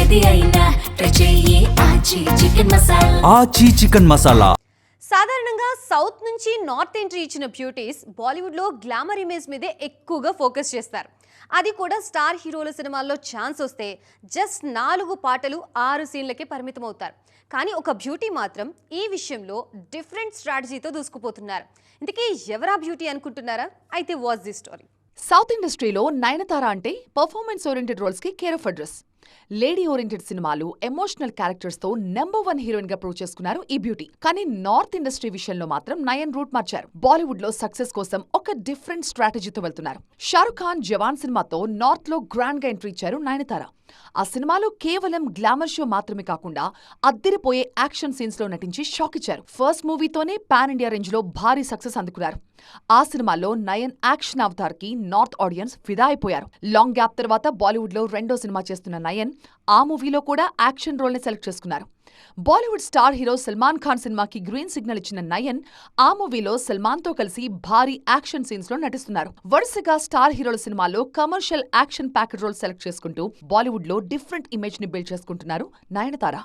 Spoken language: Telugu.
ఏది అయినా ట్రై చెయ్యి ఆచి చికెన్ మసాలా. సాధారణంగా సౌత్ నుంచి నార్త్ ఎంట్రీ ఇచ్చిన బ్యూటీస్ బాలీవుడ్లో గ్లామర్ ఇమేజ్ మీదే ఎక్కువగా ఫోకస్ చేస్తారు. అది కూడా స్టార్ హీరోల సినిమాల్లో ఛాన్స్ వస్తే జస్ట్ 4 పాటలు 6 సీన్లకే పరిమితం అవుతారు. కానీ ఒక బ్యూటీ మాత్రం ఈ విషయంలో డిఫరెంట్ స్ట్రాటజీతో దూసుకుపోతున్నారు. ఇంతకీ ఎవరా బ్యూటీ అనుకుంటున్నారా? అయితే వాచ్ ది స్టోరీ. సౌత్ ఇండస్ట్రీలో నయనతార అంటే పర్ఫార్మెన్స్ ఓరియంటెడ్ రోల్స్ కి care of address. Lady oriented సినిమాలు, ఎమోషనల్ క్యారెక్టర్స్ తో నెంబర్ 1 హీరోయిన్ గా ప్రూవ్ చేసుకున్నారు ఈ బ్యూటీ. కానీ నార్త్ ఇండస్ట్రీ విషయంలో మాత్రం నయన్ రూట్ మార్చారు. బాలీవుడ్ లో సక్సెస్ కోసం ఒక డిఫరెంట్ స్ట్రాటజీతో వెళ్తున్నారు. షారుఖ్ ఖాన్ జవాన్ సినిమాతో నార్త్ లో గ్రాండ్ గా ఎంట్రీ ఇచ్చారు నయనతార. ఆ సినిమాలో కేవలం గ్లామర్ షో మాత్రమే కాకుండా అద్దిరిపోయే యాక్షన్ సీన్స్ లో నటించి షాక్ ఇచ్చారు. ఫస్ట్ మూవీతోనే పాన్ ఇండియా రేంజ్ లో భారీ సక్సెస్ అందుకున్నారు. ఆ సినిమాలో నయన్ యాక్షన్ అవతార్ కి నార్త్ ఆడియన్స్ ఫిదా అయిపోయారు. లాంగ్ గ్యాప్ తర్వాత బాలీవుడ్ లో రెండో సినిమా చేస్తున్న నయన్ ఆ మూవీలో కూడా యాక్షన్ రోల్ ని సెలెక్ట్ చేసుకున్నారు. బాలీవుడ్ స్టార్ హీరో సల్మాన్ ఖాన్ సినిమాకి గ్రీన్ సిగ్నల్ ఇచ్చిన నయన్ ఆ మూవీలో సల్మాన్ తో కలిసి భారీ యాక్షన్ సీన్స్ లో నటిస్తున్నారు. వరుసగా స్టార్ హీరోల సినిమాలో commercial action packed role select చేసుకుంటూ బాలీవుడ్ లో డిఫరెంట్ ఇమేజ్ ని బిల్డ్ చేసుకుంటున్నారు నయనతార.